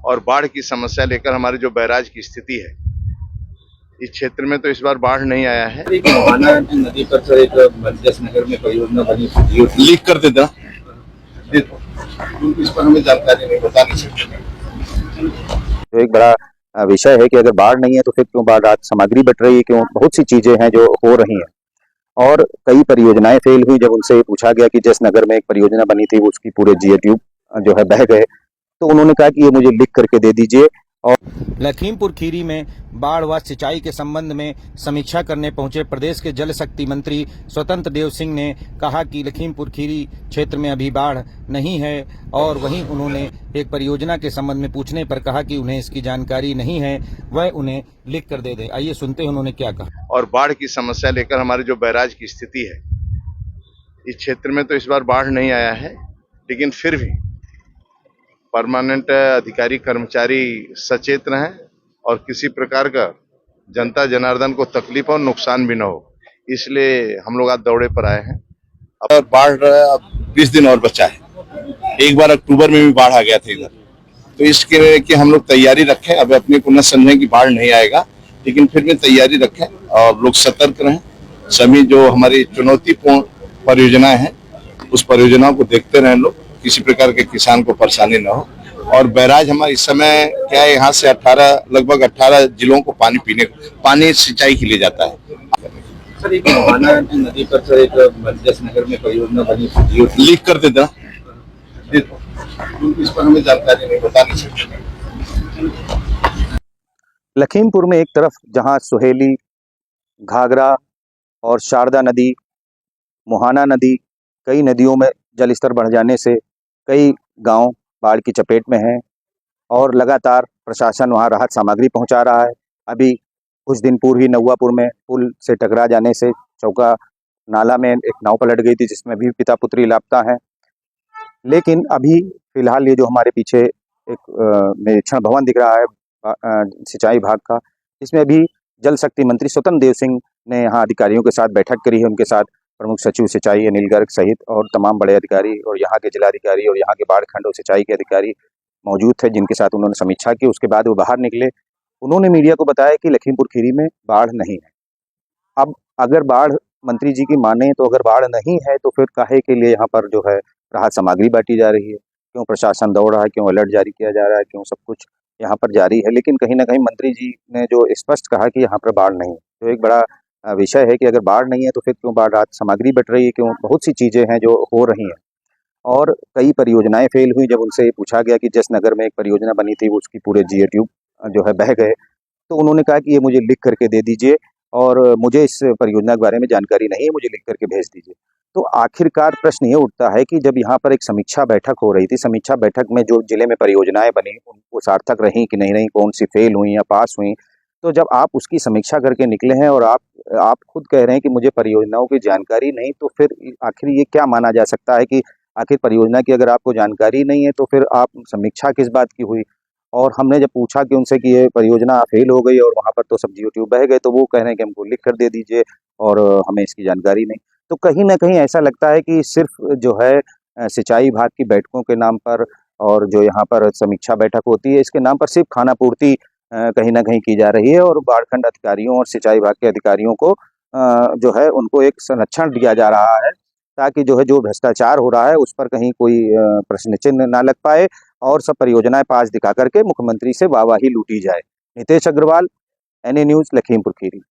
और बाढ़ की समस्या लेकर हमारे जो बैराज की स्थिति है, इस क्षेत्र में तो इस बार बाढ़ नहीं आया है। मोहाना नदी पर सर एक मध्यस्थ नगर में परियोजना बनी थी, लीक कर देता इस पर हमें जानकारी नहीं, बता नहीं सकते। जो एक बड़ा विषय है कि अगर बाढ़ नहीं है तो फिर क्यों बाढ़ राहत सामग्री बट रही है, क्यों बहुत सी चीजें हैं जो हो रही हैं और कई परियोजनाएं फेल हुई। जब उनसे पूछा गया कि जिस नगर में एक परियोजना बनी थी उसकी पूरे जीएटीयू जो है बह गए, तो उन्होंने कहा कि ये मुझे लिख करके दे दीजिए। और लखीमपुर खीरी में बाढ़ व सिंचाई के संबंध में समीक्षा करने पहुंचे प्रदेश के जल शक्ति मंत्री स्वतंत्र देव सिंह ने कहा कि लखीमपुर खीरी क्षेत्र में अभी बाढ़ नहीं है और वहीं उन्होंने एक परियोजना के संबंध में पूछने पर कहा कि उन्हें इसकी जानकारी नहीं है, वह उन्हें लिख कर दे दे। आइए सुनते हैं उन्होंने क्या कहा। और बाढ़ की समस्या लेकर हमारे जो बैराज की स्थिति है, इस क्षेत्र में तो इस बार बाढ़ नहीं आया है, लेकिन फिर भी परमानेंट अधिकारी कर्मचारी सचेत रहें और किसी प्रकार का जनता जनार्दन को तकलीफ और नुकसान भी न हो, इसलिए हम लोग आज दौड़े पर आए हैं। अब बाढ़ 20 दिन और बचा है। एक बार अक्टूबर में भी बाढ़ आ गया था इधर, तो इसके लिए कि हम लोग तैयारी रखें। अब अपने को न समझें कि बाढ़ नहीं आएगा, लेकिन फिर भी तैयारी रखें और लोग सतर्क रहें। सभी जो हमारी चुनौतीपूर्ण परियोजनाएं हैं उस परियोजनाओं को देखते रहें लोग, किसी प्रकार के किसान को परेशानी न हो। और बैराज हमारे इस समय क्या है, यहाँ से लगभग 18 जिलों को पानी सिंचाई के लिए जाता है। सर एक मोहाना नदी पर सर एक मध्यस्थ नगर में परियोजना बनी थी, लीक कर देता इस पर हमें जानकारी नहीं, बता नहीं सकते। लखीमपुर में एक तरफ जहां सुहेली, घाघरा और शारदा नदी, मुहाना नदी, कई नदियों में जलस्तर बढ़ जाने से कई गांव बाढ़ की चपेट में हैं और लगातार प्रशासन वहां राहत सामग्री पहुंचा रहा है। अभी कुछ दिन पूर्व ही नौवापुर में पुल से टकरा जाने से चौका नाला में एक नाव पलट गई थी, जिसमें भी पिता पुत्री लापता हैं। लेकिन अभी फिलहाल ये जो हमारे पीछे एक निरीक्षण भवन दिख रहा है सिंचाई विभाग का, इसमें अभी जल शक्ति मंत्री स्वतंत्र देव सिंह ने यहाँ अधिकारियों के साथ बैठक करी है। उनके साथ प्रमुख सचिव सिंचाई अनिल गर्ग सहित और तमाम बड़े अधिकारी और यहाँ के जिलाधिकारी और यहाँ के बाढ़ खंड और सिंचाई के अधिकारी मौजूद थे, जिनके साथ उन्होंने समीक्षा की। उसके बाद वो बाहर निकले। उन्होंने मीडिया को बताया कि लखीमपुर खीरी में बाढ़ नहीं है। अब अगर बाढ़ मंत्री जी की माने तो अगर बाढ़ नहीं है तो फिर काहे के लिए यहाँ पर जो है राहत सामग्री बांटी जा रही है, क्यों प्रशासन दौड़ रहा है, क्यों अलर्ट जारी किया जा रहा है, क्यों सब कुछ यहाँ पर जारी है। लेकिन कहीं ना कहीं मंत्री जी ने जो स्पष्ट कहा कि यहाँ पर बाढ़ नहीं है, तो एक बड़ा विषय है कि अगर बाढ़ नहीं है तो फिर क्यों बाढ़ राहत सामग्री बट रही है, क्यों बहुत सी चीजें हैं जो हो रही हैं और कई परियोजनाएं फेल हुई। जब उनसे पूछा गया कि जिस नगर में एक परियोजना बनी थी उसकी पूरे जीएटीयू जो है बह गए, तो उन्होंने कहा कि ये मुझे लिख करके दे दीजिए और मुझे इस परियोजना के बारे में जानकारी नहीं है, मुझे लिख करके भेज दीजिए। तो आखिरकार प्रश्न ये उठता है कि जब यहाँ पर एक समीक्षा बैठक हो रही थी, समीक्षा बैठक में जो जिले में परियोजनाएं बनी वो सार्थक रही कि नहीं, कौन सी फेल हुई या पास हुई, तो जब आप उसकी समीक्षा करके निकले हैं और आप खुद कह रहे हैं कि मुझे परियोजनाओं की जानकारी नहीं, तो फिर आखिर ये क्या माना जा सकता है कि आखिर परियोजना की अगर आपको जानकारी नहीं है तो फिर आप समीक्षा किस बात की हुई। और हमने जब पूछा कि उनसे कि ये परियोजना फेल हो गई और वहाँ पर तो सब जीओटीयू बह गए, तो वो कह रहे हैं कि हमको लिख कर दे दीजिए और हमें इसकी जानकारी नहीं। तो कहीं ना कहीं ऐसा लगता है कि सिर्फ जो है सिंचाई विभाग की बैठकों के नाम पर और जो यहाँ पर समीक्षा बैठक होती है इसके नाम पर सिर्फ खाना पूर्ति कहीं ना कहीं की जा रही है और बाढ़खंड अधिकारियों और सिंचाई विभाग के अधिकारियों को जो है उनको एक संरक्षण दिया जा रहा है, ताकि जो है जो भ्रष्टाचार हो रहा है उस पर कहीं कोई प्रश्न चिन्ह ना लग पाए और सब परियोजनाएं पास दिखा करके मुख्यमंत्री से वाहवाही लूटी जाए। Nitesh Agrawal, NA news, Lakhimpur Kheri.